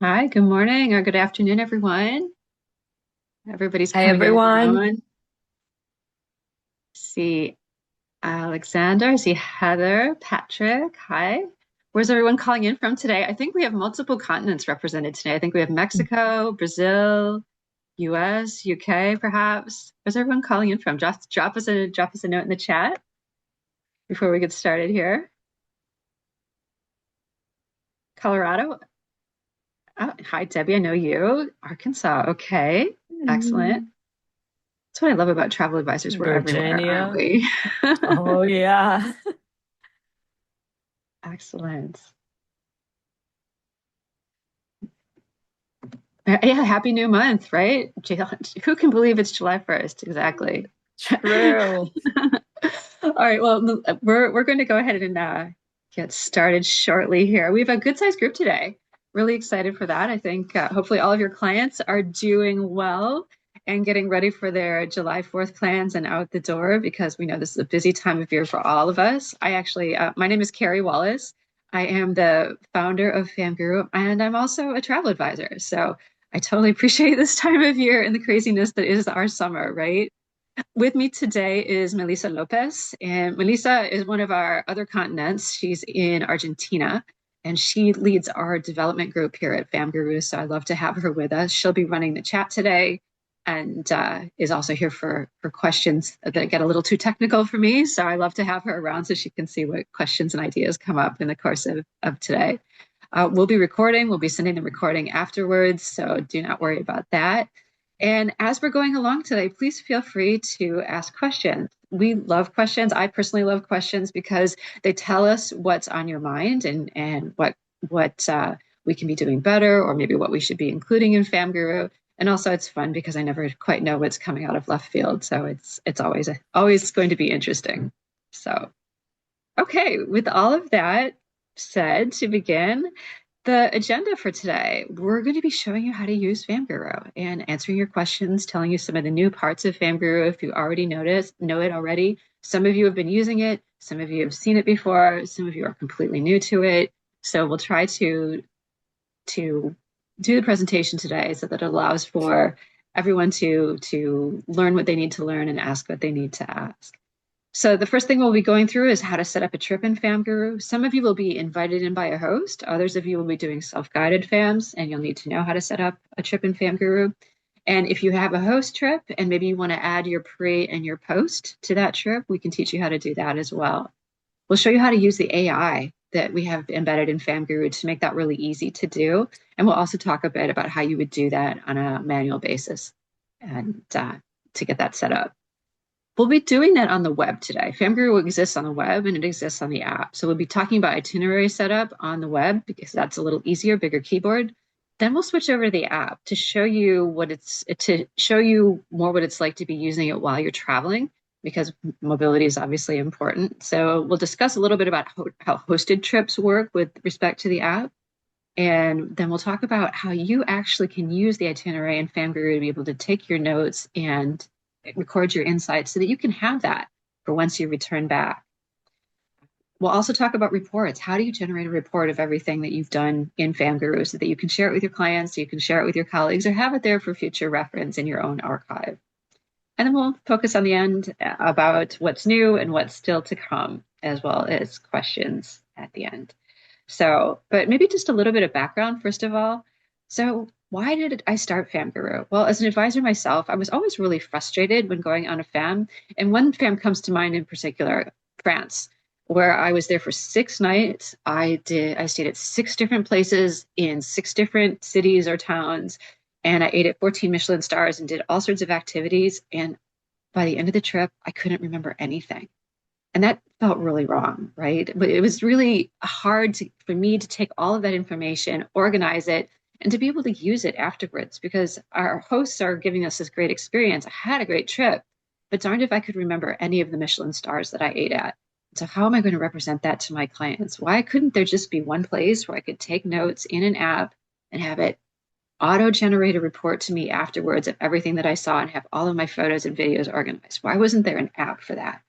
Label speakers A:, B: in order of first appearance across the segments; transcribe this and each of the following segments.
A: Hi, good morning or good afternoon, everyone. Everybody's
B: Hi,
A: coming in and
B: everyone.
A: out. See Alexander, see Heather, Patrick. Hi. Where's everyone calling in from today? I think we have multiple continents represented today. I think we have Mexico, Brazil, US, UK, perhaps. Where's everyone calling in from? Just drop us a note in the chat before we get started here. Colorado. Oh, hi, Debbie. I know you. Arkansas. Okay. Excellent.
B: Mm,
A: That's what I love about travel advisors. We're everywhere, aren't
B: Virginia.
A: we?
B: Oh, yeah.
A: Excellent. Yeah, happy new month, right? Who can believe it's July 1st? Exactly.
B: True.
A: All right, well, we're going to go ahead and get started shortly here. We have a good sized group today. Really excited for that. I think hopefully all of your clients are doing well and getting ready for their July 4th plans and out the door because we know this is a busy time of year for all of us. My name is Carrie Wallace. I am the founder of FamGuru and I'm also a travel advisor. So I totally appreciate this time of year and the craziness that is our summer, right? With me today is Melissa Lopez, and Melissa is one of our other continents. She's in Argentina, and she leads our development group here at FamGuru. So I love to have her with us. She'll be running the chat today, and is also here for questions that get a little too technical for me. So I love to have her around so she can see what questions and ideas come up in the course of today. We'll be recording. We'll be sending the recording afterwards, so do not worry about that. And as we're going along today, please feel free to ask questions. We love questions. I personally love questions because they tell us what's on your mind and what we can be doing better, or maybe what we should be including in FamGuru. And also, it's fun because I never quite know what's coming out of left field, so it's always going to be interesting. So, okay, with all of that said, to begin, the agenda for today, we're going to be showing you how to use FamGuru and answering your questions, telling you some of the new parts of FamGuru if you already know it already. Some of you have been using it, some of you have seen it before, some of you are completely new to it. So we'll try to do the presentation today so that it allows for everyone to learn what they need to learn and ask what they need to ask. So the first thing we'll be going through is how to set up a trip in FamGuru. Some of you will be invited in by a host. Others of you will be doing self-guided FAMs, and you'll need to know how to set up a trip in FamGuru. And if you have a host trip and maybe you want to add your pre and your post to that trip, we can teach you how to do that as well. We'll show you how to use the AI that we have embedded in FamGuru to make that really easy to do. And we'll also talk a bit about how you would do that on a manual basis and to get that set up. We'll be doing that on the web today. FamGuru exists on the web and it exists on the app. So we'll be talking about itinerary setup on the web because that's a little easier, bigger keyboard. Then we'll switch over to the app to show you more what it's like to be using it while you're traveling because mobility is obviously important. So we'll discuss a little bit about how hosted trips work with respect to the app. And then we'll talk about how you actually can use the itinerary in FamGuru to be able to take your notes and record your insights so that you can have that for once you return back. We'll also talk about reports. How do you generate a report of everything that you've done in FamGuru so that you can share it with your clients, so you can share it with your colleagues, or have it there for future reference in your own archive. And then we'll focus on the end about what's new and what's still to come, as well as questions at the end. So, but maybe just a little bit of background, first of all. So, why did I start FamGuru? Well, as an advisor myself, I was always really frustrated when going on a FAM. And one FAM comes to mind in particular, France, where I was there for 6 nights. I stayed at 6 different places in 6 different cities or towns, and I ate at 14 Michelin stars and did all sorts of activities. And by the end of the trip, I couldn't remember anything. And that felt really wrong, right? But it was really for me to take all of that information, organize it, and to be able to use it afterwards because our hosts are giving us this great experience. I had a great trip, but darned if I could remember any of the Michelin stars that I ate at. So, how am I going to represent that to my clients? Why couldn't there just be one place where I could take notes in an app and have it auto generate a report to me afterwards of everything that I saw and have all of my photos and videos organized? Why wasn't there an app for that?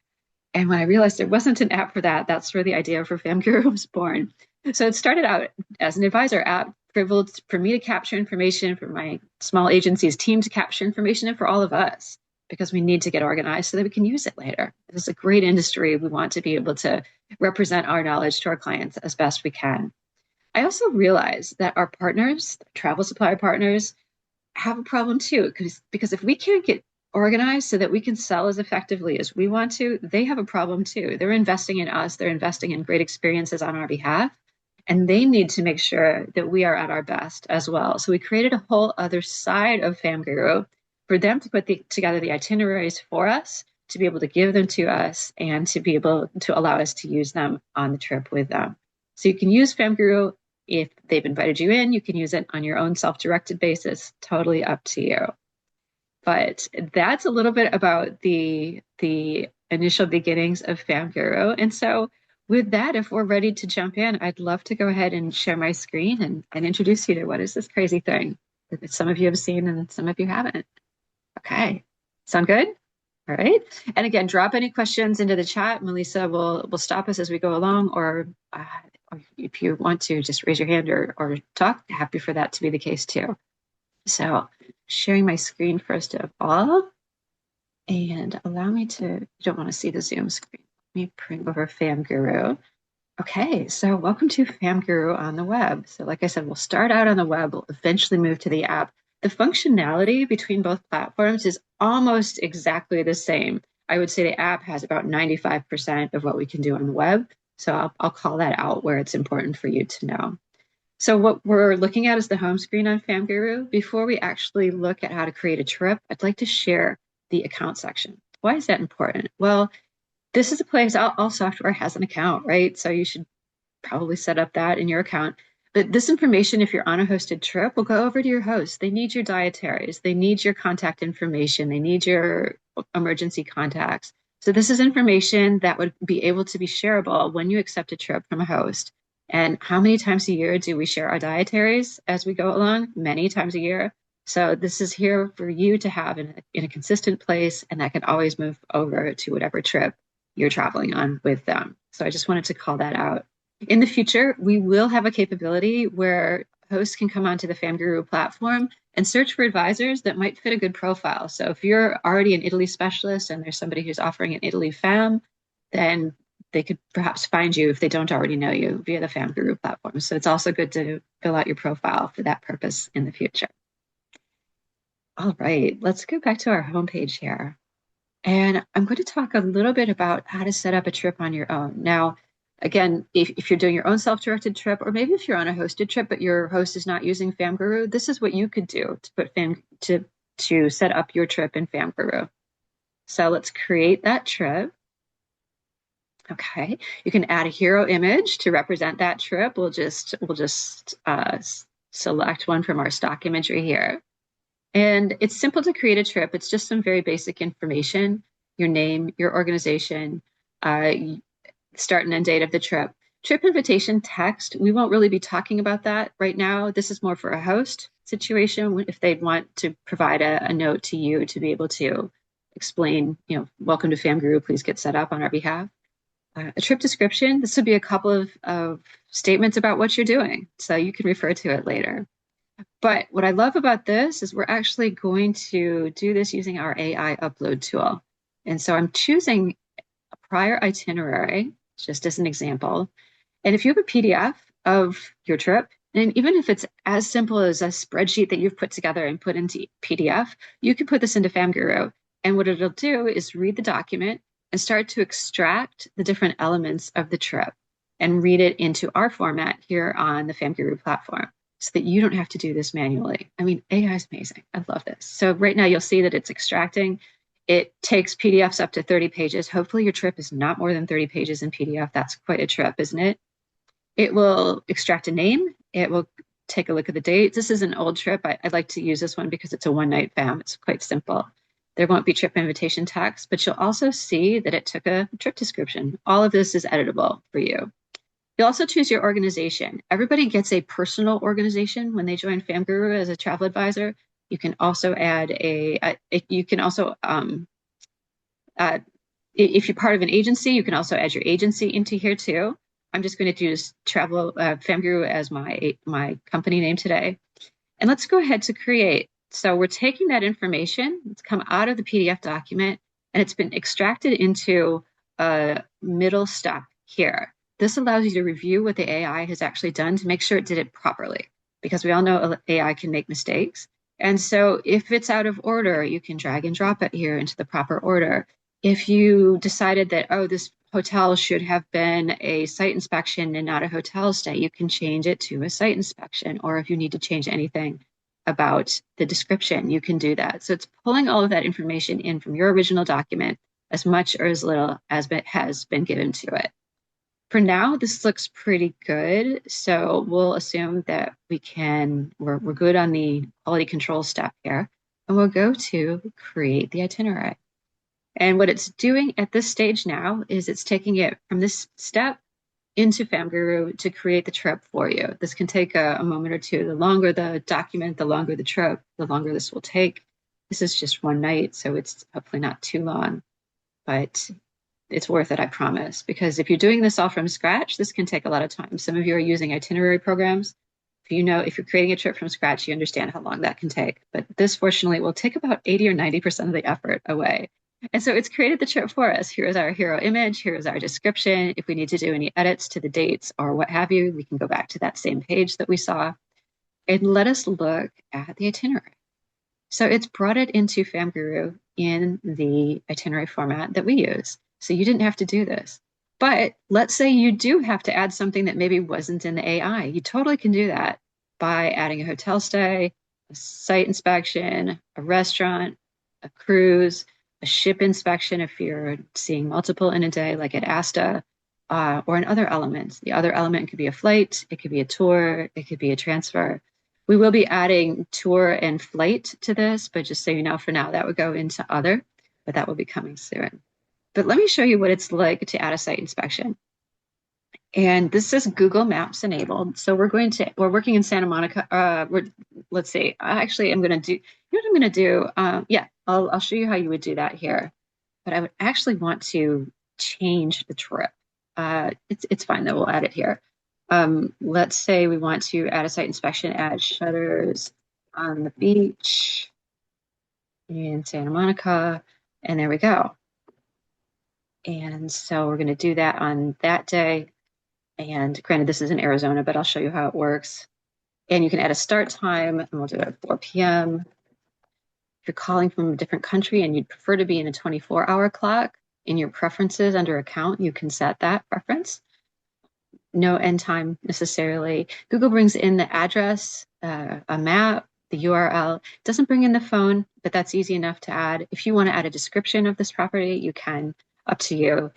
A: And when I realized there wasn't an app for that, that's where the idea for FamGuru was born. So it started out as an advisor app privileged for me to capture information, for my small agency's team to capture information, and for all of us, because we need to get organized so that we can use it later. This is a great industry. We want to be able to represent our knowledge to our clients as best we can. I also realize that our partners, travel supplier partners, have a problem too, because if we can't get organized so that we can sell as effectively as we want to, they have a problem too. They're investing in us, they're investing in great experiences on our behalf, and they need to make sure that we are at our best as well. So we created a whole other side of FamGuru for them to put together the itineraries for us, to be able to give them to us, and to be able to allow us to use them on the trip with them. So you can use FamGuru if they've invited you in. You can use it on your own self-directed basis, totally up to you. But that's a little bit about the initial beginnings of FamGuru. And so with that, if we're ready to jump in, I'd love to go ahead and share my screen and introduce you to what is this crazy thing that some of you have seen and some of you haven't. Okay, sound good? All right. And again, drop any questions into the chat. Melissa will stop us as we go along, or if you want to just raise your hand or talk, happy for that to be the case too. So sharing my screen first of all, and allow me to, you don't want to see the Zoom screen. Let me bring over FamGuru. Okay, so welcome to FamGuru on the web. So like I said, we'll start out on the web, we'll eventually move to the app. The functionality between both platforms is almost exactly the same. I would say the app has about 95% of what we can do on the web. So I'll call that out where it's important for you to know. So what we're looking at is the home screen on FamGuru. Before we actually look at how to create a trip, I'd like to share the account section. Why is that important? Well, this is a place, all software has an account, right? So you should probably set up that in your account. But this information, if you're on a hosted trip, will go over to your host. They need your dietaries. They need your contact information. They need your emergency contacts. So this is information that would be able to be shareable when you accept a trip from a host. And how many times a year do we share our dietaries as we go along? Many times a year. So this is here for you to have in a consistent place, and that can always move over to whatever trip you're traveling on with them. So I just wanted to call that out. In the future, we will have a capability where hosts can come onto the FamGuru platform and search for advisors that might fit a good profile. So if you're already an Italy specialist and there's somebody who's offering an Italy fam, then they could perhaps find you if they don't already know you via the FamGuru platform. So it's also good to fill out your profile for that purpose in the future. All right, let's go back to our homepage here. And I'm going to talk a little bit about how to set up a trip on your own. Now, again, if you're doing your own self-directed trip, or maybe if you're on a hosted trip, but your host is not using FamGuru, this is what you could do to set up your trip in FamGuru. So let's create that trip. Okay, you can add a hero image to represent that trip. We'll just select one from our stock imagery here. And it's simple to create a trip. It's just some very basic information, your name, your organization, start and end date of the trip. Trip invitation text, we won't really be talking about that right now. This is more for a host situation if they'd want to provide a note to you to be able to explain, welcome to FamGuru, please get set up on our behalf. A trip description, this would be a couple of statements about what you're doing, so you can refer to it later. But what I love about this is we're actually going to do this using our AI upload tool. And so I'm choosing a prior itinerary, just as an example. And if you have a PDF of your trip, and even if it's as simple as a spreadsheet that you've put together and put into PDF, you can put this into FamGuru. And what it'll do is read the document and start to extract the different elements of the trip and read it into our format here on the FamGuru platform, so that you don't have to do this manually. I mean, AI is amazing. I love this. So right now you'll see that it's extracting. It takes PDFs up to 30 pages. Hopefully your trip is not more than 30 pages in PDF. That's quite a trip, isn't it? It will extract a name. It will take a look at the date. This is an old trip. I'd like to use this one because it's a one-night fam. It's quite simple. There won't be trip invitation text, but you'll also see that it took a trip description. All of this is editable for you. You'll also choose your organization. Everybody gets a personal organization when they join FamGuru as a travel advisor. You can also add if you're part of an agency, you can also add your agency into here too. I'm just going to use travel FamGuru as my company name today. And let's go ahead to create. So we're taking that information, it's come out of the PDF document, and it's been extracted into a middle step here. This allows you to review what the AI has actually done to make sure it did it properly, because we all know AI can make mistakes. And so if it's out of order, you can drag and drop it here into the proper order. If you decided that, oh, this hotel should have been a site inspection and not a hotel stay, you can change it to a site inspection. Or if you need to change anything about the description, you can do that. So it's pulling all of that information in from your original document, as much or as little as it has been given to it. For now, this looks pretty good. So we'll assume that we're good on the quality control step here. And we'll go to create the itinerary. And what it's doing at this stage now is it's taking it from this step into FamGuru to create the trip for you. This can take a moment or two. The longer the document, the longer the trip, the longer this will take. This is just one night, so it's hopefully not too long, but it's worth it, I promise. Because if you're doing this all from scratch, this can take a lot of time. Some of you are using itinerary programs. If you're creating a trip from scratch, you understand how long that can take. But this, fortunately, will take about 80 or 90% of the effort away. And so it's created the trip for us. Here is our hero image. Here is our description. If we need to do any edits to the dates or what have you, we can go back to that same page that we saw. And let us look at the itinerary. So it's brought it into FamGuru in the itinerary format that we use. So you didn't have to do this. But let's say you do have to add something that maybe wasn't in the AI. You totally can do that by adding a hotel stay, a site inspection, a restaurant, a cruise, a ship inspection if you're seeing multiple in a day, like at ASTA, or in other elements. The other element could be a flight, it could be a tour, it could be a transfer. We will be adding tour and flight to this, but just so you know, for now, that would go into other, but that will be coming soon. But let me show you what it's like to add a site inspection. And this is Google Maps enabled. So we're working in Santa Monica. Let's see, actually, I'm going to do, you know what I'm going to do? Yeah, I'll show you how you would do that here. But I would actually want to change the trip. It's fine though, we'll add it here. Let's say we want to add a site inspection at Shutters on the Beach in Santa Monica. And there we go. And so we're going to do that on that day. And granted, this is in Arizona, but I'll show you how it works. And you can add a start time, and we'll do it at 4 p.m. If you're calling from a different country and you'd prefer to be in a 24-hour clock, in your preferences under account, you can set that preference. No end time necessarily. Google brings in the address, a map, the URL. It doesn't bring in the phone, but that's easy enough to add. If you want to add a description of this property, you can, up to you.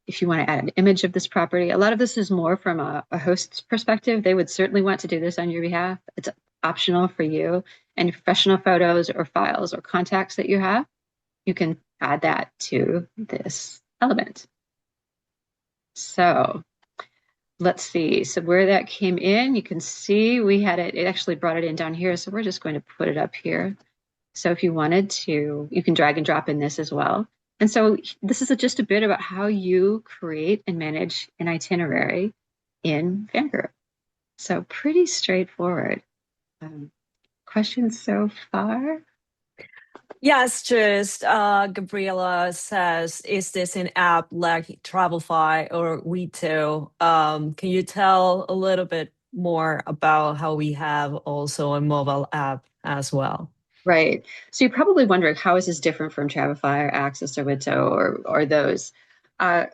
A: If you want to add an image of this property, a lot of this is more from a host's perspective. They would certainly want to do this on your behalf. It's optional for you. And professional photos or files or contacts that you have, you can add that to this element. So let's see. So where that came in, you can see we had it actually brought it in down here. So we're just going to put it up here. So if you wanted to, you can drag and drop in this as well. And so this is just a bit about how you create and manage an itinerary in FamGuru. So pretty straightforward. Questions so far?
B: Yes, just Gabriela says, is this an app like Travelify or Wito? Can you tell a little bit more about how we have also a mobile app as well?
A: Right. So you're probably wondering, how is this different from Travelify or Access or Wito or those? Uh,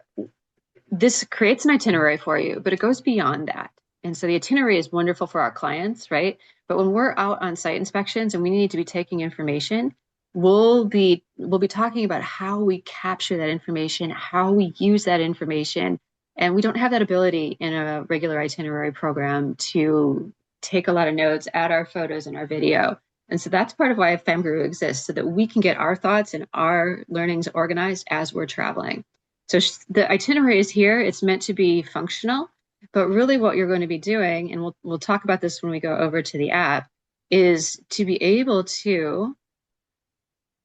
A: this creates an itinerary for you, but it goes beyond that. And so the itinerary is wonderful for our clients, right? But when we're out on site inspections and we need to be taking information, we'll be talking about how we capture that information, how we use that information. And we don't have that ability in a regular itinerary program to take a lot of notes, add our photos and our video. And so that's part of why FamGuru exists, so that we can get our thoughts and our learnings organized as we're traveling. So the itinerary is here. It's meant to be functional, but really what you're going to be doing, and we'll talk about this when we go over to the app, is to be able to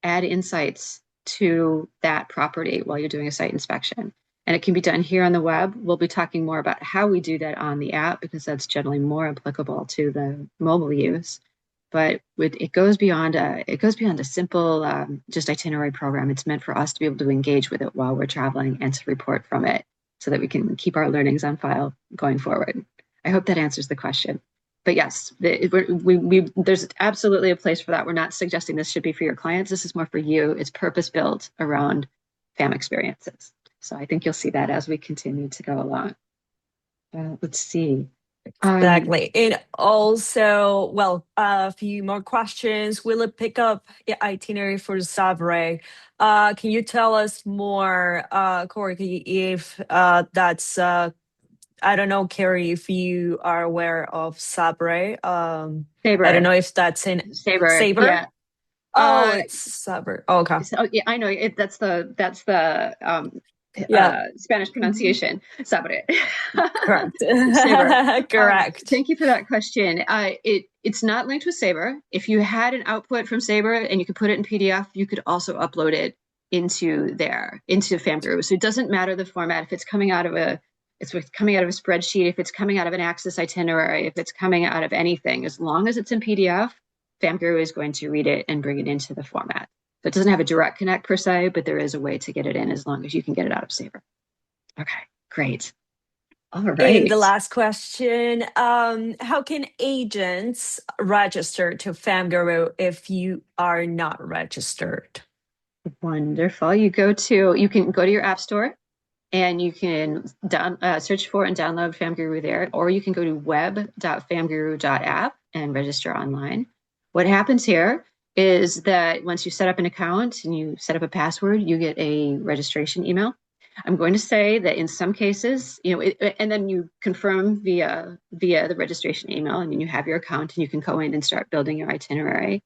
A: add insights to that property while you're doing a site inspection. And it can be done here on the web. We'll be talking more about how we do that on the app because that's generally more applicable to the mobile use. But it goes beyond a simple just itinerary program. It's meant for us to be able to engage with it while we're traveling and to report from it so that we can keep our learnings on file going forward. I hope that answers the question. But yes, there's absolutely a place for that. We're not suggesting this should be for your clients. This is more for you. It's purpose built around FAM experiences. So I think you'll see that as we continue to go along. Let's see.
B: Exactly. And also, well, a few more questions. Will it pick up the itinerary for Sabre? Can you tell us more, Corky, if that's, I don't know, Carrie, if you are aware of Sabre. I don't
A: Saber,
B: know if that's in
A: Saber,
B: Sabre.
A: yeah.
B: Oh,
A: Uh,
B: it's Sabre. Oh, okay.
A: so, yeah, I know it. That's the
B: Yeah.
A: Spanish
B: Mhm.
A: pronunciation. Sabre.
B: Correct.
A: Saber.
B: Correct.
A: Thank you for that question. It's not linked with Saber. If you had an output from Saber and you could put it in PDF, you could also upload it into FamGuru. So it doesn't matter the format. If it's coming out of a spreadsheet, if it's coming out of an Access itinerary, if it's coming out of anything, as long as it's in PDF, FamGuru is going to read it and bring it into the format. So it doesn't have a direct connect per se, but there is a way to get it in as long as you can get it out of Saber. Okay, great. All
B: And the
A: right.
B: last question, how can agents register to FamGuru if you are not registered?
A: Wonderful. You can go to your app store and you can search for and download FamGuru there, or you can go to web.famguru.app and register online. What happens here is that once you set up an account and you set up a password, you get a registration email. I'm going to say that in some cases, and then you confirm via the registration email, and then you have your account and you can go in and start building your itinerary.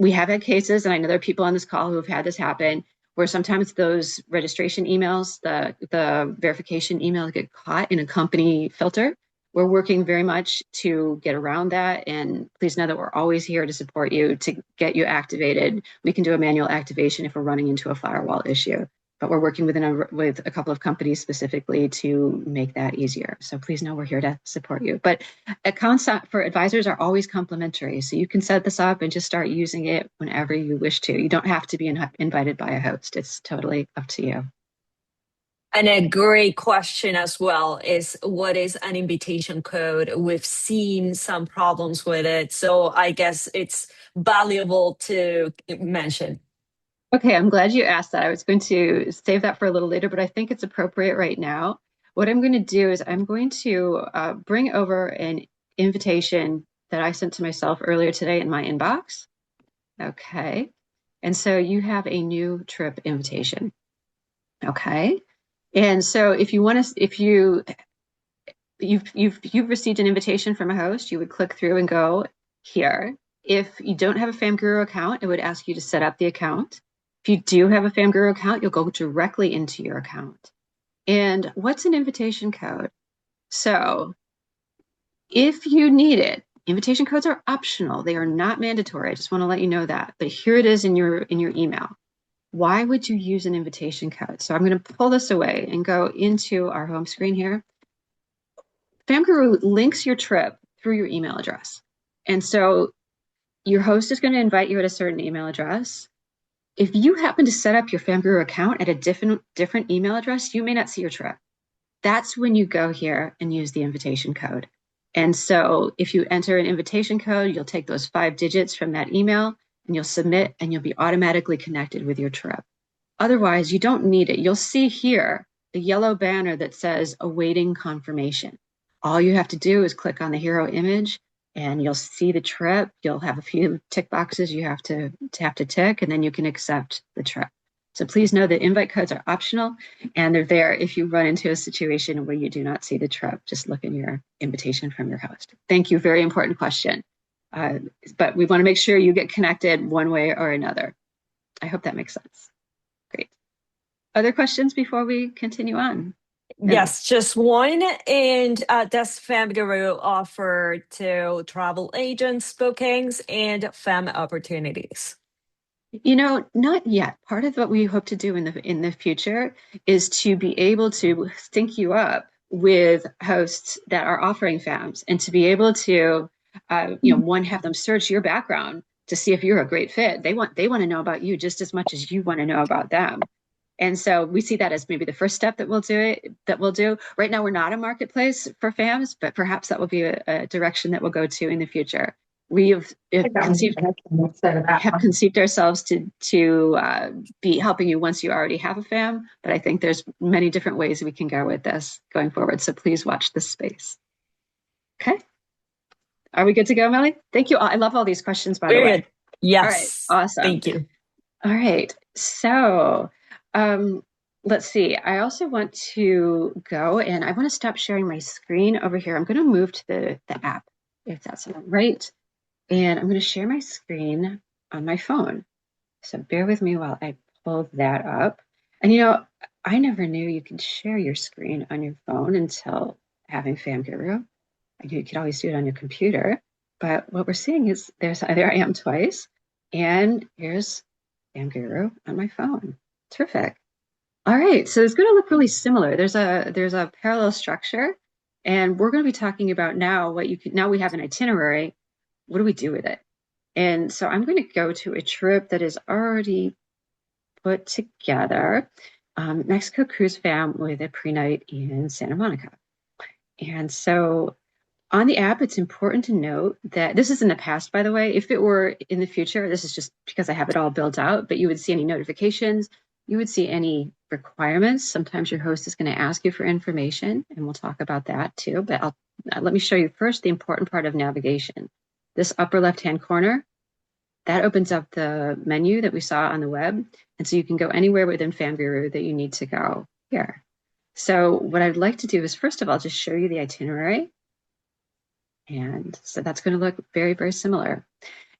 A: We have had cases, and I know there are people on this call who have had this happen, where sometimes those registration emails, the verification emails get caught in a company filter. We're working very much to get around that. And please know that we're always here to support you to get you activated. We can do a manual activation if we're running into a firewall issue. But we're working with a couple of companies specifically to make that easier. So please know we're here to support you. But accounts for advisors are always complimentary. So you can set this up and just start using it whenever you wish to. You don't have to be invited by a host. It's totally up to you.
B: And a great question as well is what is an invitation code? We've seen some problems with it. So I guess it's valuable to mention.
A: Okay, I'm glad you asked that. I was going to save that for a little later, but I think it's appropriate right now. What I'm going to do is I'm going to bring over an invitation that I sent to myself earlier today in my inbox. Okay. And so you have a new trip invitation. Okay. And so if you want to, if you've received an invitation from a host, you would click through and go here. If you don't have a FamGuru account, it would ask you to set up the account. If you do have a FamGuru account, you'll go directly into your account. And what's an invitation code? So if you need it, invitation codes are optional. They are not mandatory. I just want to let you know that. But here it is in your email. Why would you use an invitation code? So I'm going to pull this away and go into our home screen here. FamGuru links your trip through your email address. And so your host is going to invite you at a certain email address. If you happen to set up your FamGuru account at a different email address, you may not see your trip. That's when you go here and use the invitation code. And so if you enter an invitation code, you'll take those 5 digits from that email and you'll submit and you'll be automatically connected with your trip. Otherwise, you don't need it. You'll see here the yellow banner that says awaiting confirmation. All you have to do is click on the hero image and you'll see the trip. You'll have a few tick boxes you have to tick, and then you can accept the trip. So please know that invite codes are optional and they're there if you run into a situation where you do not see the trip. Just look in your invitation from your host. Thank you. Very important question. But we want to make sure you get connected one way or another. I hope that makes sense. Great. Other questions before we continue on? No.
B: Yes, just one. And does FamGuru offer to travel agents bookings and fam opportunities?
A: Not yet. Part of what we hope to do in the future is to be able to sync you up with hosts that are offering FAMs and to be able to, one, have them search your background to see if you're a great fit. They want to know about you just as much as you want to know about them. And so we see that as maybe the first step that we'll do. Right now, we're not a marketplace for FAMs, but perhaps that will be a direction that we'll go to in the future. We have conceived ourselves to be helping you once you already have a FAM, but I think there's many different ways we can go with this going forward. So please watch this space. Okay. Are we good to go, Melly? Thank you. I love all these questions, by the
B: Very
A: way.
B: good.
A: All right.
B: Yes.
A: Awesome.
B: Thank you.
A: All right. So um, let's see. I also want to go and I want to stop sharing my screen over here. I'm going to move to the app, if that's all right. And I'm going to share my screen on my phone. So bear with me while I pull that up. And I never knew you could share your screen on your phone until having FamGuru. I knew you could always do it on your computer. But what we're seeing is there I am twice. And here's FamGuru on my phone. Terrific. All right, so it's going to look really similar. There's a parallel structure, and we're going to be talking about now now we have an itinerary. What do we do with it? And so I'm going to go to a trip that is already put together, Mexico Cruise Fam with a pre-night in Santa Monica. And so on the app, it's important to note that this is in the past, by the way. If it were in the future, this is just because I have it all built out, but you would see any notifications, you would see any requirements. Sometimes your host is going to ask you for information, and we'll talk about that too. But let me show you first the important part of navigation. This upper left-hand corner, that opens up the menu that we saw on the web. And so you can go anywhere within FamGuru that you need to go here. So what I'd like to do is, first of all, just show you the itinerary. And so that's going to look very, very similar.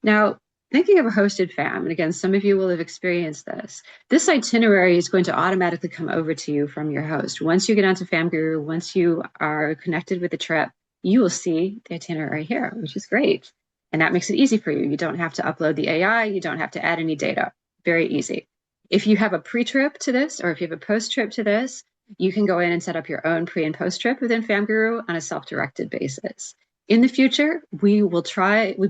A: Now, thinking of a hosted FAM, and again, some of you will have experienced this, this itinerary is going to automatically come over to you from your host. Once you get onto FamGuru, once you are connected with the trip, you will see the itinerary here, which is great. And that makes it easy for you. You don't have to upload the AI. You don't have to add any data. Very easy. If you have a pre-trip to this, or if you have a post-trip to this, you can go in and set up your own pre and post-trip within FamGuru on a self-directed basis. In the future, we'd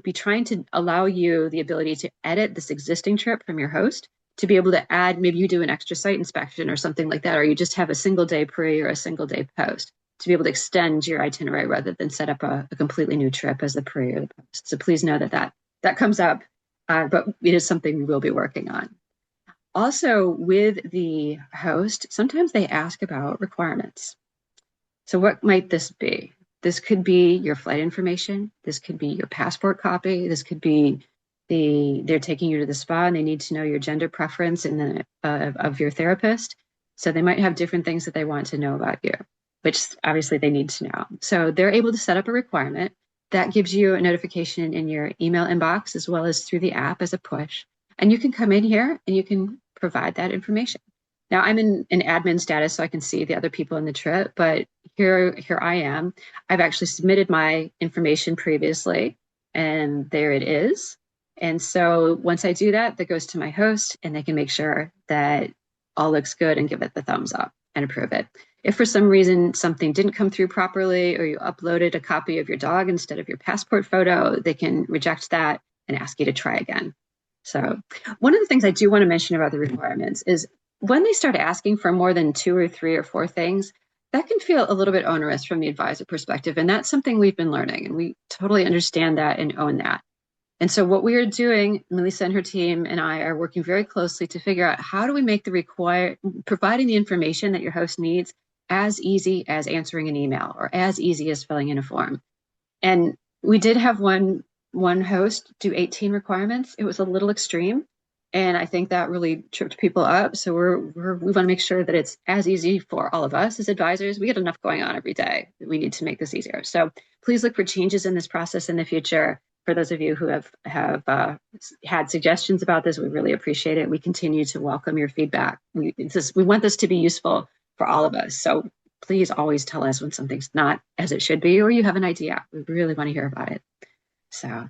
A: be trying to allow you the ability to edit this existing trip from your host to be able to add, maybe you do an extra site inspection or something like that, or you just have a single day pre or a single day post to be able to extend your itinerary rather than set up a completely new trip as the pre or the post. So please know that comes up, but it is something we will be working on. Also, with the host, sometimes they ask about requirements. So what might this be? This could be your flight information. This could be your passport copy. This could be they're taking you to the spa and they need to know your gender preference of your therapist. So they might have different things that they want to know about you, which obviously they need to know. So they're able to set up a requirement that gives you a notification in your email inbox as well as through the app as a push. And you can come in here and you can provide that information. Now I'm in an admin status, so I can see the other people in the trip, but here I am. I've actually submitted my information previously, and there it is. And so once I do that, that goes to my host, and they can make sure that all looks good and give it the thumbs up and approve it. If for some reason something didn't come through properly, or you uploaded a copy of your dog instead of your passport photo, they can reject that and ask you to try again. So one of the things I do want to mention about the requirements is when they start asking for more than 2 or 3 or 4 things, that can feel a little bit onerous from the advisor perspective. And that's something we've been learning, and we totally understand that and own that. And so what we are doing, Melissa and her team and I are working very closely to figure out how do we make providing the information that your host needs as easy as answering an email or as easy as filling in a form. And we did have one host do 18 requirements. It was a little extreme. And I think that really tripped people up. So we want to make sure that it's as easy for all of us as advisors. We get enough going on every day that we need to make this easier. So please look for changes in this process in the future. For those of you who have had suggestions about this, we really appreciate it. We continue to welcome your feedback. We want this to be useful for all of us. So please always tell us when something's not as it should be, or you have an idea. We really want to hear about it. So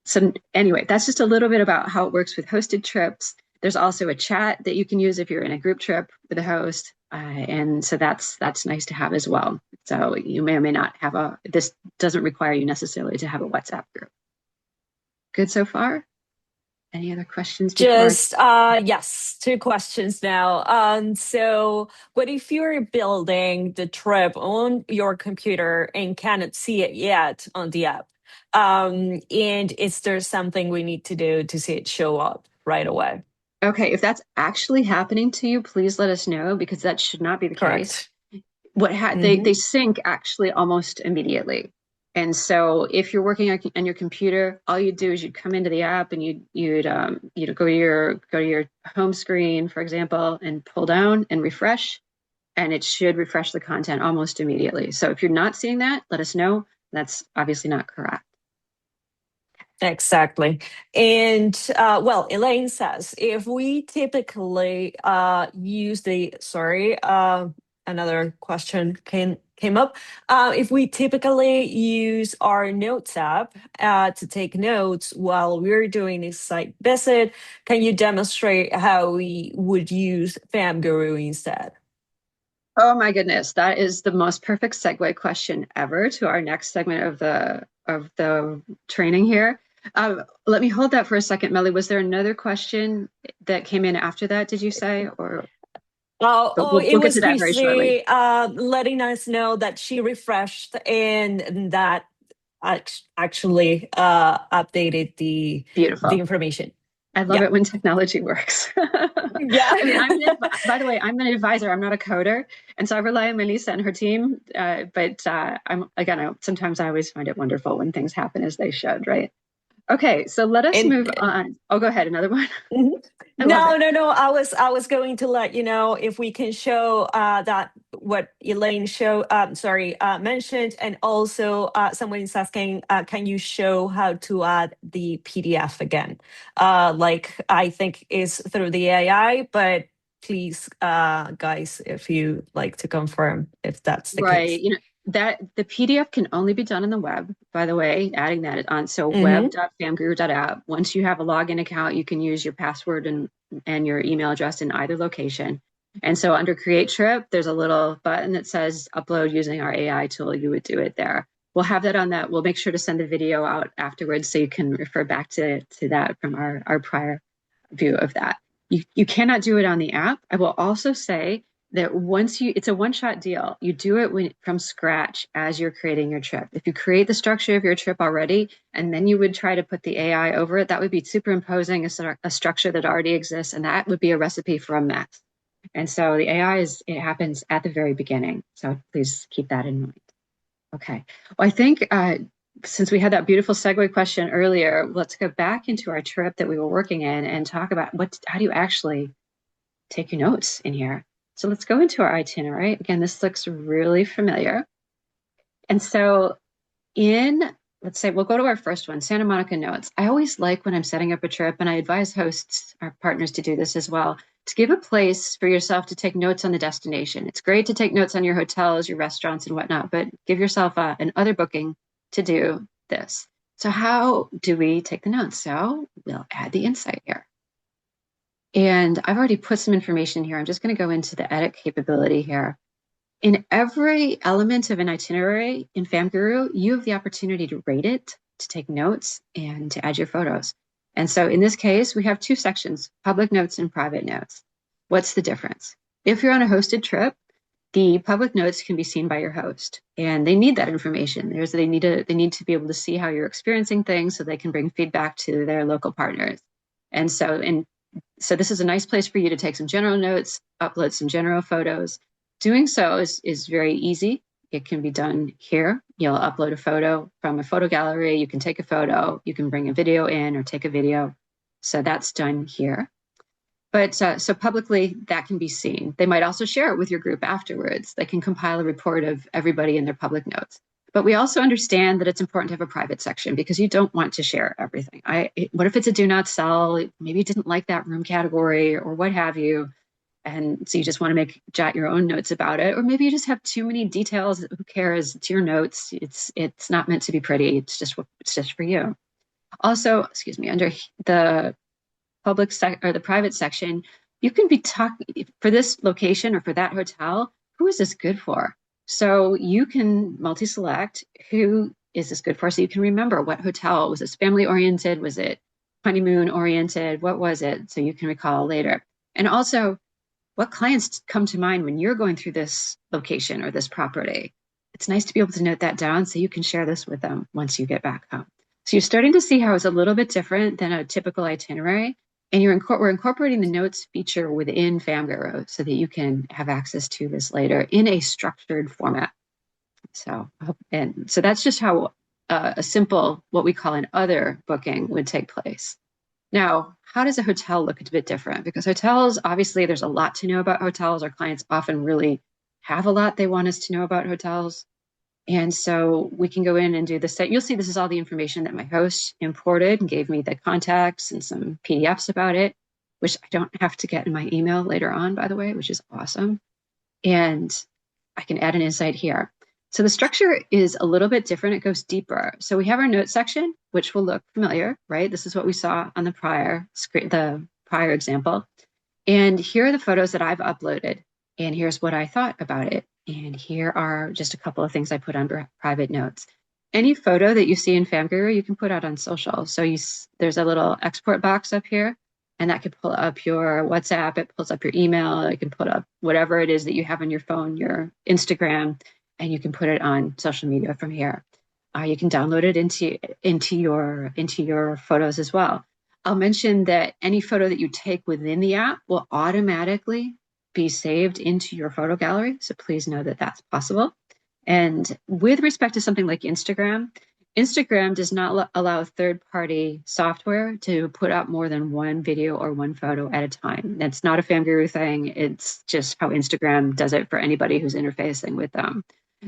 A: So anyway, that's just a little bit about how it works with hosted trips. There's also a chat that you can use if you're in a group trip with a host, and so that's nice to have as well. So you may or may not have a. This doesn't require you necessarily to have a WhatsApp group. Good so far? Any other questions before
B: Just yes, two questions now. So what if you're building the trip on your computer and cannot see it yet on the app? And is there something we need to do to see it show up right away?
A: Okay, if that's actually happening to you, please let us know because that should not be the case.
B: Correct.
A: They sync actually almost immediately. And so if you're working on your computer, all you do is you'd come into the app and you'd go to your home screen, for example, and pull down and refresh, and it should refresh the content almost immediately. So if you're not seeing that, let us know. That's obviously not correct.
B: Exactly. And well, Elaine says if we typically use the, sorry, another question came up. If we typically use our Notes app to take notes while we're doing a site visit, can you demonstrate how we would use FamGuru instead?
A: Oh my goodness, that is the most perfect segue question ever to our next segment of the training here. Let me hold that for a second, Melly. Was there another question that came in after that, did you say? Or but
B: Oh, it
A: we'll get
B: was
A: to that very shortly.
B: basically letting us know that she refreshed and that actually updated the
A: Beautiful.
B: information.
A: I love
B: Yeah.
A: it when technology works.
B: Yeah.
A: I mean, by the way, I'm an advisor. I'm not a coder, and so I rely on Melissa and her team. But I'm again, sometimes I always find it wonderful when things happen as they should, right? Okay, so let us
B: And
A: move on. Oh, go ahead. Another one.
B: mhm.
A: I love
B: No,
A: it.
B: no, no. I was going to let you know if we can show that what Elaine mentioned, and also someone is asking, can you show how to add the PDF again? Like I think is through the AI, but please, guys, if you like to confirm if that's the
A: Right.
B: case.
A: You know, that the PDF can only be done on the web, by the way, adding that on. So
B: Mm-hmm.
A: web.famguru.app. Once you have a login account, you can use your password and your email address in either location. And so under Create Trip, there's a little button that says upload using our AI tool. You would do it there. We'll have that on that. We'll make sure to send the video out afterwards so you can refer back to that from our prior view of that. You cannot do it on the app. I will also say that it's a one-shot deal. You do it from scratch as you're creating your trip. If you create the structure of your trip already, and then you would try to put the AI over it, that would be superimposing a structure that already exists, and that would be a recipe for a mess. And so the AI it happens at the very beginning. So please keep that in mind. Okay. Well, I think since we had that beautiful segue question earlier, let's go back into our trip that we were working in and talk about how do you actually take your notes in here. So let's go into our itinerary. Again, this looks really familiar. And so in, let's say we'll go to our first one, Santa Monica notes. I always like when I'm setting up a trip, and I advise hosts, our partners, to do this as well, to give a place for yourself to take notes on the destination. It's great to take notes on your hotels, your restaurants, and whatnot, but give yourself an other booking to do this. So how do we take the notes? So we'll add the insight here. And I've already put some information here. I'm just going to go into the edit capability here. In every element of an itinerary in FamGuru, you have the opportunity to rate it, to take notes, and to add your photos. And so in this case, we have two sections, public notes and private notes. What's the difference? If you're on a hosted trip, the public notes can be seen by your host, and they need that information. They need to be able to see how you're experiencing things so they can bring feedback to their local partners. And so this is a nice place for you to take some general notes, upload some general photos. Doing so is very easy. It can be done here. You'll upload a photo from a photo gallery. You can take a photo. You can bring a video in or take a video. So that's done here. But so publicly, that can be seen. They might also share it with your group afterwards. They can compile a report of everybody in their public notes. But we also understand that it's important to have a private section because you don't want to share everything. What if it's a do not sell? Maybe you didn't like that room category or what have you. And so you just want to jot your own notes about it. Or maybe you just have too many details. Who cares? It's your notes. It's not meant to be pretty. It's just for you. Also, excuse me, under the or the private section, you can be talking for this location or for that hotel. Who is this good for? So you can multi-select who is this good for. So you can remember what hotel was this family oriented? Was it honeymoon oriented? What was it? So you can recall later. And also, what clients come to mind when you're going through this location or this property? It's nice to be able to note that down so you can share this with them once you get back home. So you're starting to see how it's a little bit different than a typical itinerary. And we're incorporating the notes feature within FamGuru so that you can have access to this later in a structured format. So that's just how a simple, what we call an other booking would take place. Now, how does a hotel look? It's a bit different because hotels, obviously, there's a lot to know about hotels. Our clients often really have a lot they want us to know about hotels. And so we can go in and do the set. You'll see this is all the information that my host imported and gave me the contacts and some PDFs about it, which I don't have to get in my email later on, by the way, which is awesome. And I can add an insight here. So the structure is a little bit different. It goes deeper. So we have our notes section, which will look familiar, right? This is what we saw on the prior screen, the prior example. And here are the photos that I've uploaded. And here's what I thought about it. And here are just a couple of things I put on private notes. Any photo that you see in FamGuru, you can put out on social. So there's a little export box up here, and that can pull up your WhatsApp. It pulls up your email. It can put up whatever it is that you have on your phone, your Instagram, and you can put it on social media from here. You can download it into your photos as well. I'll mention that any photo that you take within the app will automatically be saved into your photo gallery. So please know that that's possible. And with respect to something like Instagram, Instagram does not allow third-party software to put up more than one video or one photo at a time. That's not a FamGuru thing. It's just how Instagram does it for anybody who's interfacing with them.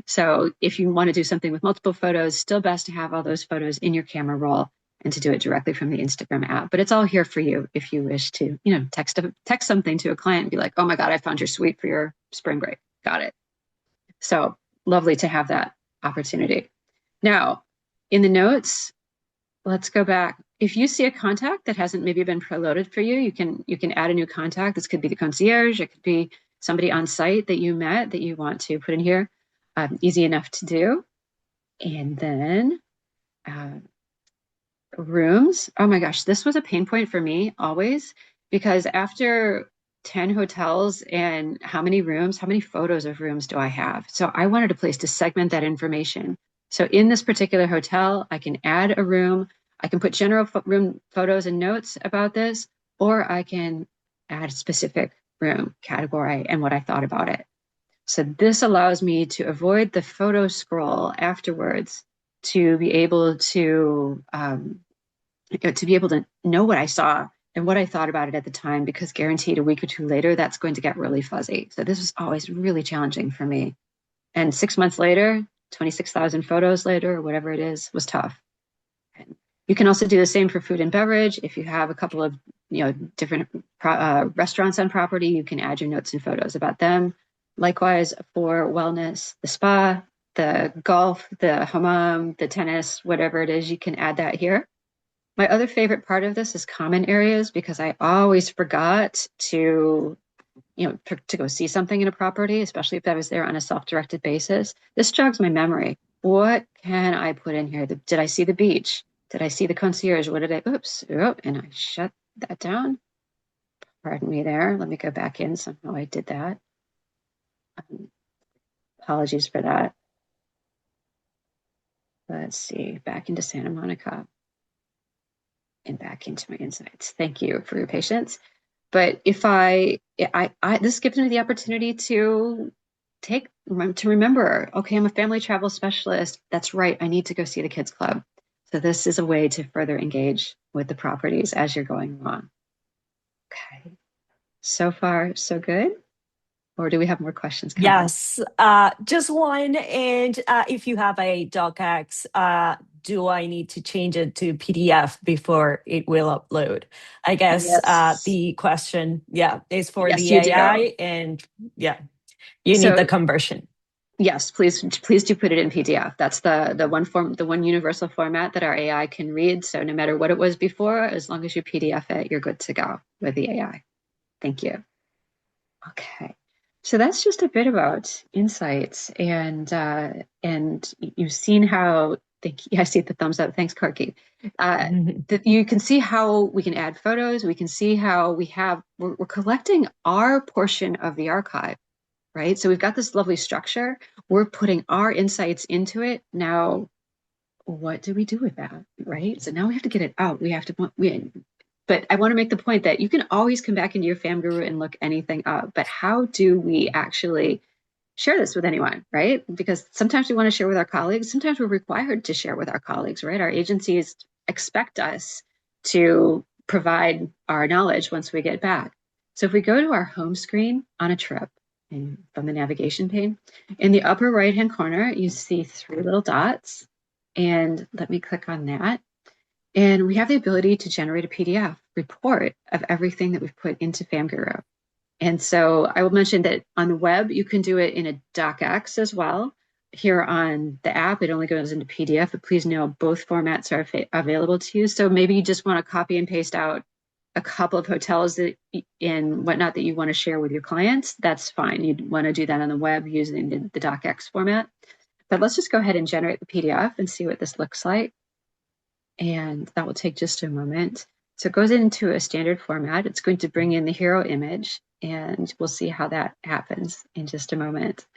A: So if you want to do something with multiple photos, still best to have all those photos in your camera roll and to do it directly from the Instagram app. But it's all here for you if you wish to, text something to a client and be like, oh my God, I found your suite for your spring break. Got it. So lovely to have that opportunity. Now, in the notes, let's go back. If you see a contact that hasn't maybe been preloaded for you, you can add a new contact. This could be the concierge. It could be somebody on site that you met that you want to put in here. Easy enough to do. And then rooms. Oh my gosh, this was a pain point for me always because after 10 hotels and how many rooms, how many photos of rooms do I have? So I wanted a place to segment that information. So in this particular hotel, I can add a room. I can put general room photos and notes about this, or I can add a specific room category and what I thought about it. So this allows me to avoid the photo scroll afterwards to be able to know what I saw and what I thought about it at the time, because guaranteed a week or two later, that's going to get really fuzzy. So this was always really challenging for me. And 6 months later, 26,000 photos later, or whatever it is, was tough. And you can also do the same for food and beverage. If you have a couple of different restaurants on property, you can add your notes and photos about them. Likewise for wellness, the spa, the golf, the hammam, the tennis, whatever it is, you can add that here. My other favorite part of this is common areas, because I always forgot to go see something in a property, especially if I was there on a self-directed basis. This jogs my memory. What can I put in here? Did I see the beach? Did I see the concierge? What did I, oops, oh, and I shut that down. Pardon me there. Let me go back in. Somehow I did that. Apologies for that. Let's see, back into Santa Monica and back into my insights. Thank you for your patience. But if this gives me the opportunity to remember, okay, I'm a family travel specialist. That's right. I need to go see the kids club. So this is a way to further engage with the properties as you're going along. Okay. So far, so good. Or do we have more questions coming?
B: Yes, just one. And if you have a docx, do I need to change it to PDF before it will upload? I guess
A: Yes.
B: the question, is for
A: Yes,
B: the
A: you do.
B: AI, and you need the
A: So
B: conversion.
A: Yes, please do put it in PDF. That's the one universal format that our AI can read. So no matter what it was before, as long as you PDF it, you're good to go with the AI. Thank you. Okay. So that's just a bit about insights, and you've seen how I see the thumbs up. Thanks, Corky. That you can see how we can add photos. We can see how we're collecting our portion of the archive, right? So we've got this lovely structure. We're putting our insights into it. Now, what do we do with that, right? So now we have to get it out. But I want to make the point that you can always come back into your FamGuru and look anything up. But how do we actually share this with anyone, right? Because sometimes we want to share with our colleagues. Sometimes we're required to share with our colleagues, right? Our agencies expect us to provide our knowledge once we get back. So if we go to our home screen on a trip and from the navigation pane, in the upper right-hand corner, you see three little dots. And let me click on that. And we have the ability to generate a PDF report of everything that we've put into FamGuru. And so I will mention that on the web, you can do it in a docx as well. Here on the app, it only goes into PDF, but please know both formats are available to you. So maybe you just want to copy and paste out a couple of hotels that and whatnot that you want to share with your clients. That's fine. You'd want to do that on the web using the docx format. But let's just go ahead and generate the PDF and see what this looks like. And that will take just a moment. So it goes into a standard format. It's going to bring in the hero image, and we'll see how that happens in just a moment.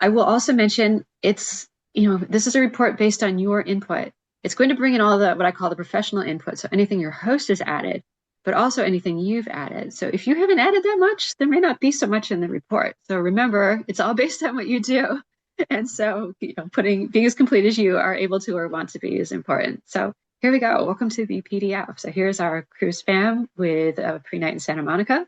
A: I will also mention this is a report based on your input. It's going to bring in all the what I call the professional input. So anything your host has added, but also anything you've added. So if you haven't added that much, there may not be so much in the report. So remember, it's all based on what you do. And so, being as complete as you are able to or want to be is important. So here we go. Welcome to the PDF. So here's our cruise fam with a pre-night in Santa Monica.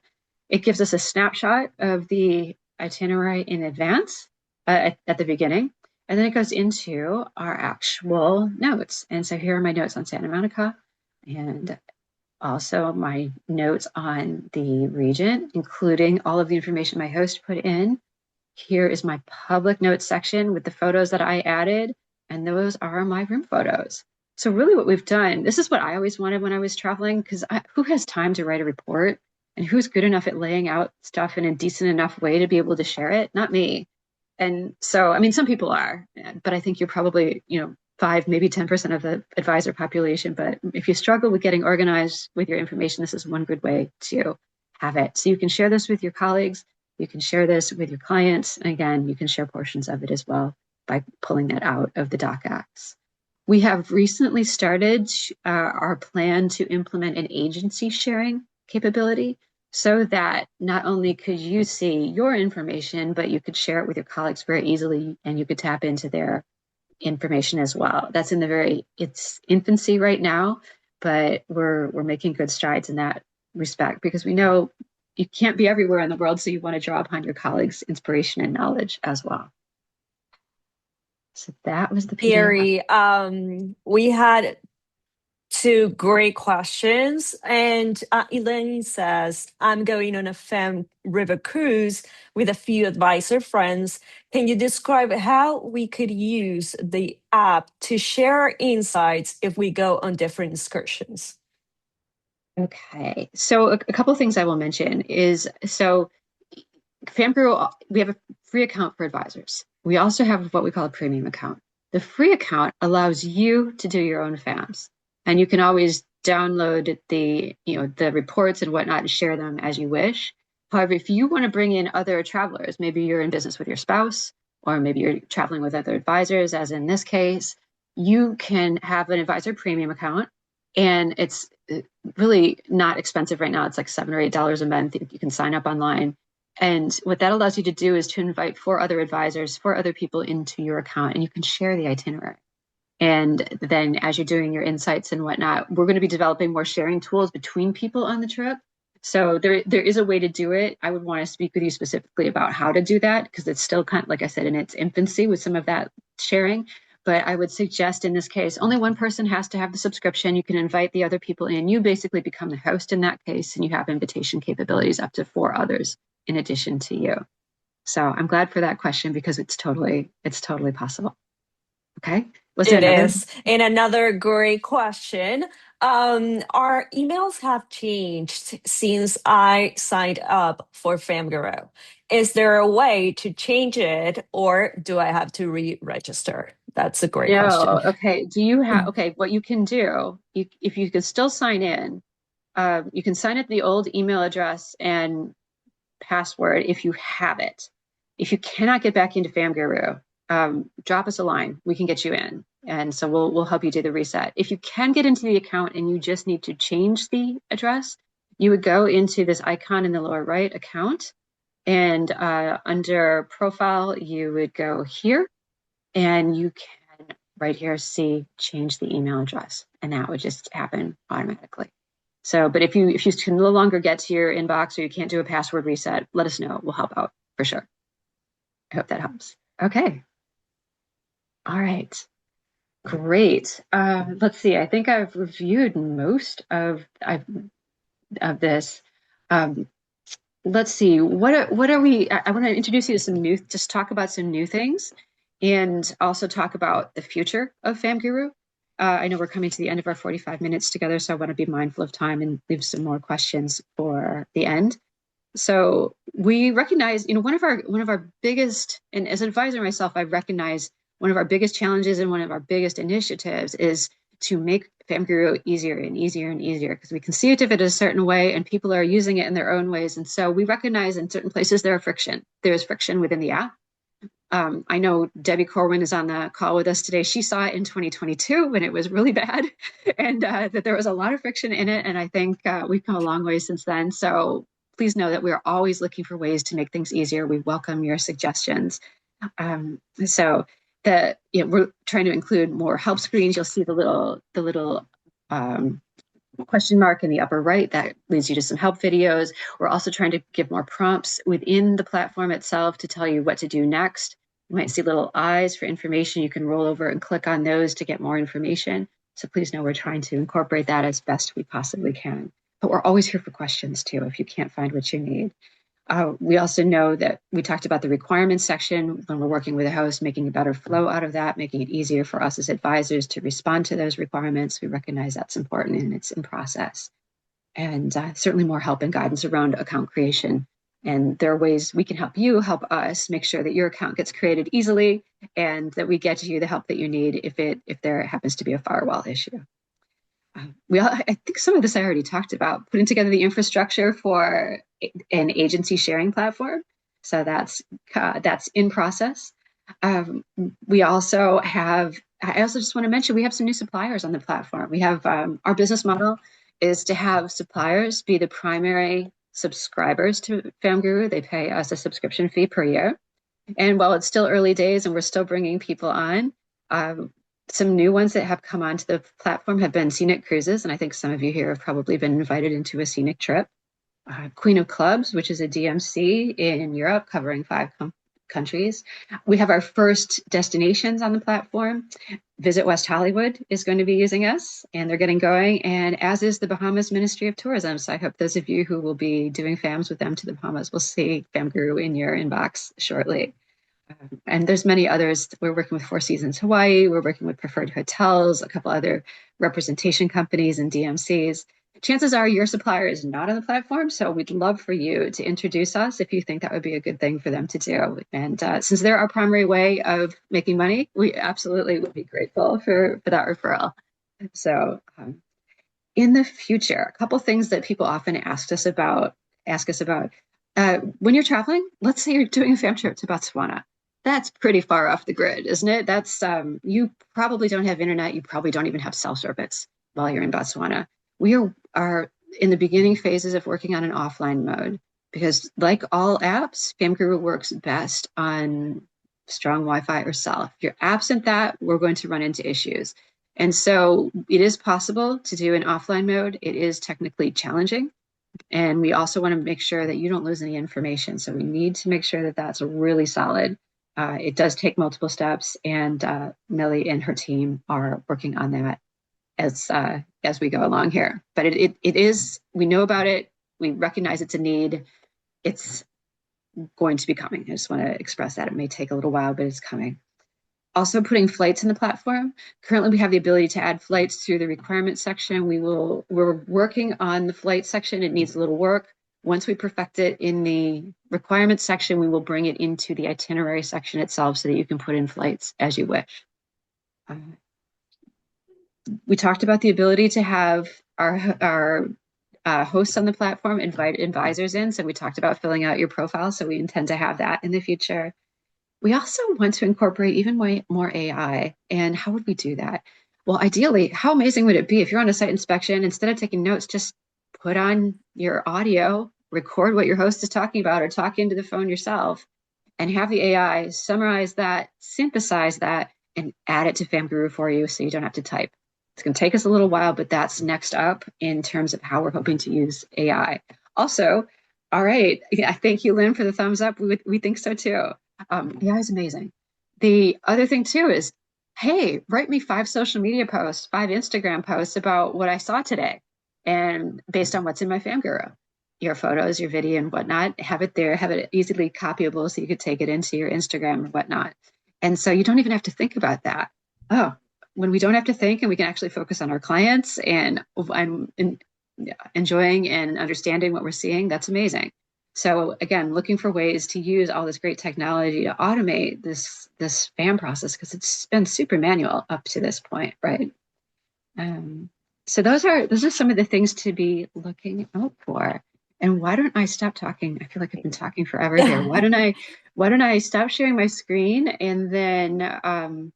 A: It gives us a snapshot of the itinerary in advance at the beginning. And then it goes into our actual notes. And so here are my notes on Santa Monica and also my notes on the region, including all of the information my host put in. Here is my public notes section with the photos that I added, and those are my room photos. So really what we've done, this is what I always wanted when I was traveling, because who has time to write a report and who's good enough at laying out stuff in a decent enough way to be able to share it? Not me. And so, I mean, some people are, but I think you're probably, 5, maybe 10% of the advisor population. But if you struggle with getting organized with your information, this is one good way to have it. So you can share this with your colleagues. You can share this with your clients. And again, you can share portions of it as well by pulling that out of the docx. We have recently started our plan to implement an agency sharing capability so that not only could you see your information, but you could share it with your colleagues very easily and you could tap into their information as well. That's in it's infancy right now, but we're making good strides in that respect because we know you can't be everywhere in the world, so you want to draw upon your colleagues' inspiration and knowledge as well. So that was the PDF.
B: Gary, we had two great questions. And Elaine says, I'm going on a Fam River cruise with a few advisor friends. Can you describe how we could use the app to share our insights if we go on different excursions?
A: Okay, so a couple of things I will mention is, so FamGuru, we have a free account for advisors. We also have what we call a premium account. The free account allows you to do your own FAMs, and you can always download the reports and whatnot and share them as you wish. However, if you want to bring in other travelers, maybe you're in business with your spouse, or maybe you're traveling with other advisors, as in this case, you can have an advisor premium account, and it's really not expensive right now. It's like $7 or $8 a month. You can sign up online. And what that allows you to do is to invite 4 other advisors, 4 other people into your account, and you can share the itinerary. And then as you're doing your insights and whatnot, we're going to be developing more sharing tools between people on the trip. So there is a way to do it. I would want to speak with you specifically about how to do that, because it's still kind of, like I said, in its infancy with some of that sharing. But I would suggest in this case, only one person has to have the subscription. You can invite the other people in. You basically become the host in that case, and you have invitation capabilities up to 4 others in addition to you. So I'm glad for that question because it's totally possible. Okay. Was there
B: It
A: another?
B: is. And another great question. Our emails have changed since I signed up for FamGuru. Is there a way to change it or do I have to re-register? That's a great question.
A: No. Okay. Okay, what you can do, if you could still sign in, you can sign at the old email address and password if you have it. If you cannot get back into FamGuru, drop us a line. We can get you in. And so we'll help you do the reset. If you can get into the account and you just need to change the address, you would go into this icon in the lower right, account, and under profile, you would go here and you can right here see change the email address, and that would just happen automatically. So, but if you can no longer get to your inbox or you can't do a password reset, let us know. We'll help out for sure. I hope that helps. Okay. All right. Great. Let's see. I think I've reviewed most of this. Um, let's see. What are we? I want to introduce you to some new. Just talk about some new things, and also talk about the future of FamGuru. I know we're coming to the end of our 45 minutes together, so I want to be mindful of time and leave some more questions for the end. So we recognize, one of our biggest, and as an advisor myself, I recognize one of our biggest challenges and one of our biggest initiatives is to make FamGuru easier and easier and easier because we conceive of it a certain way and people are using it in their own ways. And so we recognize in certain places there are friction. There is friction within the app. I know Debbie Corwin is on the call with us today. She saw it in 2022 when it was really bad, and that there was a lot of friction in it. And I think we've come a long way since then. So please know that we're always looking for ways to make things easier. We welcome your suggestions. So we're trying to include more help screens. You'll see the little question mark in the upper right that leads you to some help videos. We're also trying to give more prompts within the platform itself to tell you what to do next. You might see little eyes for information. You can roll over and click on those to get more information. So please know we're trying to incorporate that as best we possibly can. But we're always here for questions too if you can't find what you need. We also know that we talked about the requirements section when we're working with a host, making a better flow out of that, making it easier for us as advisors to respond to those requirements. We recognize that's important and it's in process. And certainly more help and guidance around account creation. And there are ways we can help you help us make sure that your account gets created easily and that we get you the help that you need if there happens to be a firewall issue. I think some of this I already talked about, putting together the infrastructure for an agency sharing platform. So that's in process. We also have, I also just want to mention, we have some new suppliers on the platform. We have our business model is to have suppliers be the primary subscribers to FamGuru. They pay us a subscription fee per year. And while it's still early days and we're still bringing people on, some new ones that have come onto the platform have been Scenic Cruises, and I think some of you here have probably been invited into a scenic trip. Queen of Clubs, which is a DMC in Europe covering 5 countries. We have our first destinations on the platform. Visit West Hollywood is going to be using us, and they're getting going, and as is the Bahamas Ministry of Tourism. So I hope those of you who will be doing FAMs with them to the Bahamas will see FamGuru in your inbox shortly. And there's many others. We're working with Four Seasons Hawaii. We're working with Preferred Hotels, a couple other representation companies and DMCs. Chances are your supplier is not on the platform, so we'd love for you to introduce us if you think that would be a good thing for them to do. And since they're our primary way of making money, we absolutely would be grateful for that referral. So in the future, a couple things that people often ask us about. When you're traveling, let's say you're doing a fam trip to Botswana. That's pretty far off the grid, isn't it? That's you probably don't have internet. You probably don't even have cell service while you're in Botswana. We are in the beginning phases of working on an offline mode because, like all apps, FamGuru works best on strong Wi-Fi or cell. If you're absent that, we're going to run into issues. And so it is possible to do an offline mode. It is technically challenging. And we also want to make sure that you don't lose any information. So we need to make sure that that's really solid. It does take multiple steps, and Millie and her team are working on that as we go along here. But it is, we know about it. We recognize it's a need. It's going to be coming. I just want to express that. It may take a little while, but it's coming. Also putting flights in the platform. Currently, we have the ability to add flights through the requirements section. We're working on the flight section. It needs a little work. Once we perfect it in the requirements section, we will bring it into the itinerary section itself so that you can put in flights as you wish. We talked about the ability to have our hosts on the platform invite advisors in. So we talked about filling out your profile. So we intend to have that in the future. We also want to incorporate even more AI. And how would we do that? Well, ideally, how amazing would it be if you're on a site inspection, instead of taking notes, just put on your audio, record what your host is talking about, or talk into the phone yourself, and have the AI summarize that, synthesize that, and add it to FamGuru for you so you don't have to type. It's going to take us a little while, but that's next up in terms of how we're hoping to use AI. Also, all right, yeah, thank you, Lynn, for the thumbs up. We think so too. AI is amazing. The other thing too is, hey, write me 5 social media posts, 5 Instagram posts about what I saw today, and based on what's in my FamGuru, your photos, your video, and whatnot. Have it there, have it easily copyable so you could take it into your Instagram or whatnot. And so you don't even have to think about that. Oh, when we don't have to think and we can actually focus on our clients and I'm enjoying and understanding what we're seeing, that's amazing. So again, looking for ways to use all this great technology to automate this FAM process because it's been super manual up to this point, right? So those are some of the things to be looking out for. And why don't I stop talking? I feel like I've been talking forever here. Why don't I stop sharing my screen and then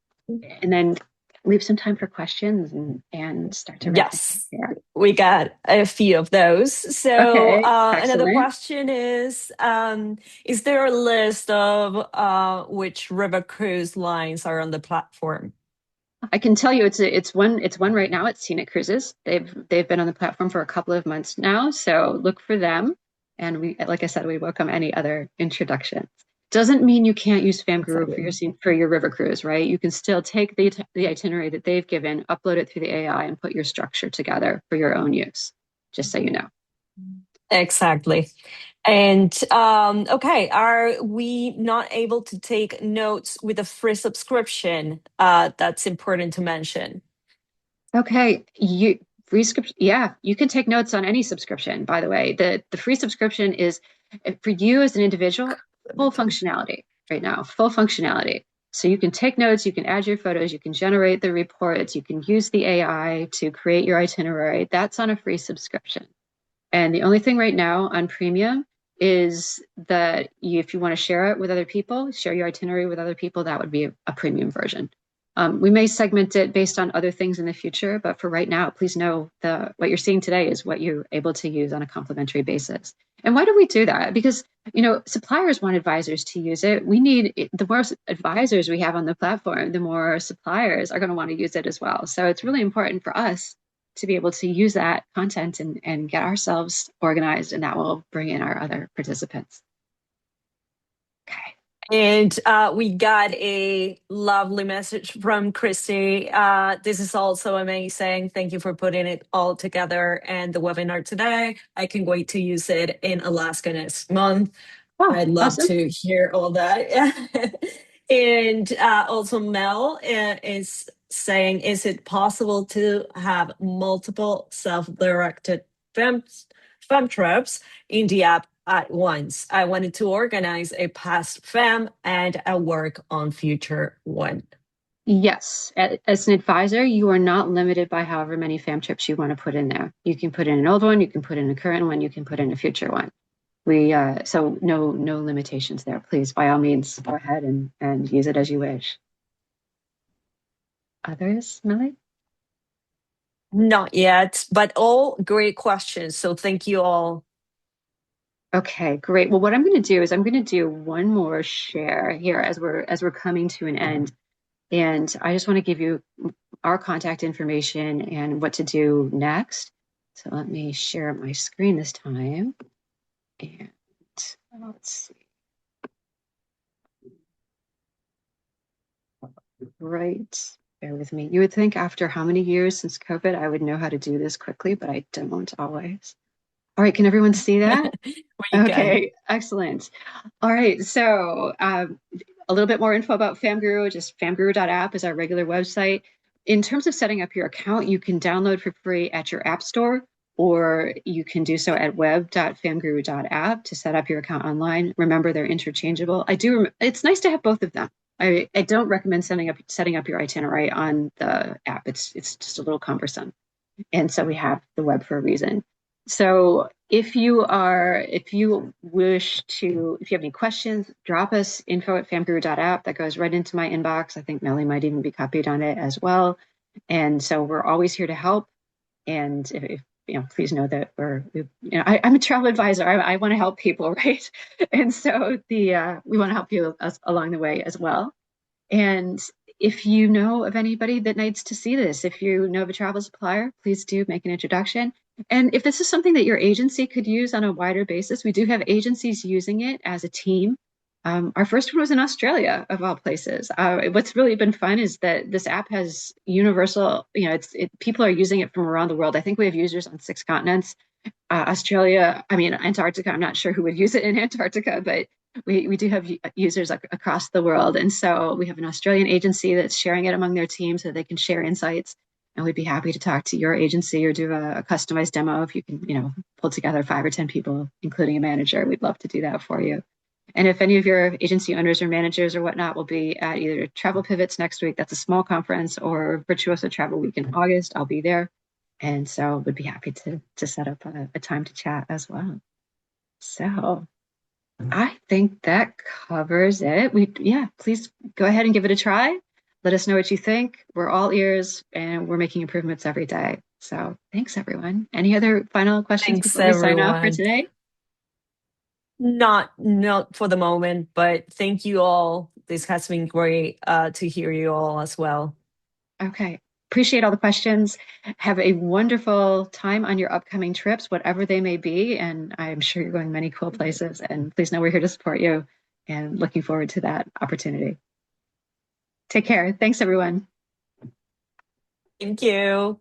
A: leave some time for questions and start to wrap things up
B: Yes,
A: here.
B: we got a few of those. So
A: Okay,
B: another
A: excellent.
B: question is there a list of which river cruise lines are on the platform?
A: I can tell you it's one right now. It's Scenic Cruises. They've been on the platform for a couple of months now, so look for them. And we, like I said, we welcome any other introductions. Doesn't mean you can't use FamGuru for
B: Exactly.
A: your river cruise, right? You can still take the itinerary that they've given, upload it through the AI, and put your structure together for your own use. Just so you know.
B: Exactly. And okay, are we not able to take notes with a free subscription? That's important to mention.
A: Okay, you free subscription. Yeah, you can take notes on any subscription, by the way. The free subscription is for you as an individual, full functionality right now, full functionality. So you can take notes, you can add your photos, you can generate the reports, you can use the AI to create your itinerary. That's on a free subscription. And the only thing right now on premium is that if you want to share it with other people, share your itinerary with other people, that would be a premium version. We may segment it based on other things in the future, but for right now, please know what you're seeing today is what you're able to use on a complimentary basis. And why do we do that? Because suppliers want advisors to use it. The more advisors we have on the platform, the more suppliers are going to want to use it as well. So it's really important for us to be able to use that content and get ourselves organized, and that will bring in our other participants. Okay.
B: And we got a lovely message from Christy. This is also amazing. Thank you for putting it all together and the webinar today. I can wait to use it in Alaska next month.
A: Oh,
B: I'd love
A: awesome.
B: to hear all that. And also, Mel is saying, is it possible to have multiple self-directed fem, fem trips in the app at once? I wanted to organize a past fem and a work on future one.
A: Yes, as an advisor, you are not limited by however many FAM trips you want to put in there. You can put in an old one, you can put in a current one, you can put in a future one. So no limitations there. Please, by all means, go ahead and use it as you wish. Others, Millie?
B: Not yet, but all great questions. So thank you all.
A: Okay, great. Well, what I'm going to do is I'm going to do one more share here as we're coming to an end. And I just want to give you our contact information and what to do next. So let me share my screen this time. And let's see. Right. Bear with me. You would think after how many years since COVID, I would know how to do this quickly, but I don't always. All right, can everyone see that?
B: We can.
A: Okay, excellent. All right, so a little bit more info about FamGuru, just famguru.app is our regular website. In terms of setting up your account, you can download for free at your app store, or you can do so at web.famguru.app to set up your account online. Remember, they're interchangeable. It's nice to have both of them. I don't recommend setting up your itinerary on the app. It's just a little cumbersome. And so we have the web for a reason. So if you wish to, if you have any questions, drop us info@famguru.app. That goes right into my inbox. I think Melly might even be copied on it as well. And so we're always here to help. And please know that I'm a travel advisor. I want to help people, right? And so we want to help you along the way as well. And if you know of anybody that needs to see this, if you know of a travel supplier, please do make an introduction. And if this is something that your agency could use on a wider basis, we do have agencies using it as a team. Our first one was in Australia, of all places. What's really been fun is that this app has universal, people are using it from around the world. I think we have users on 6 continents. Australia, I mean, Antarctica, I'm not sure who would use it in Antarctica, but we do have users across the world. And so we have an Australian agency that's sharing it among their team so they can share insights. And we'd be happy to talk to your agency or do a customized demo if you can, pull together 5 or 10 people, including a manager. We'd love to do that for you. And if any of your agency owners or managers or whatnot will be at either Travel Pivots next week, that's a small conference, or Virtuoso Travel Week in August, I'll be there. And so would be happy to set up a time to chat as well. So I think that covers it. Yeah, please go ahead and give it a try. Let us know what you think. We're all ears and we're making improvements every day. So thanks, everyone. Any other final questions
B: Thanks,
A: before we sign off for
B: everyone.
A: today?
B: Not for the moment, but thank you all. This has been great to hear you all as well.
A: Okay. Appreciate all the questions. Have a wonderful time on your upcoming trips, whatever they may be. And I'm sure you're going many cool places. And please know we're here to support you and looking forward to that opportunity. Take care. Thanks, everyone.
B: Thank you.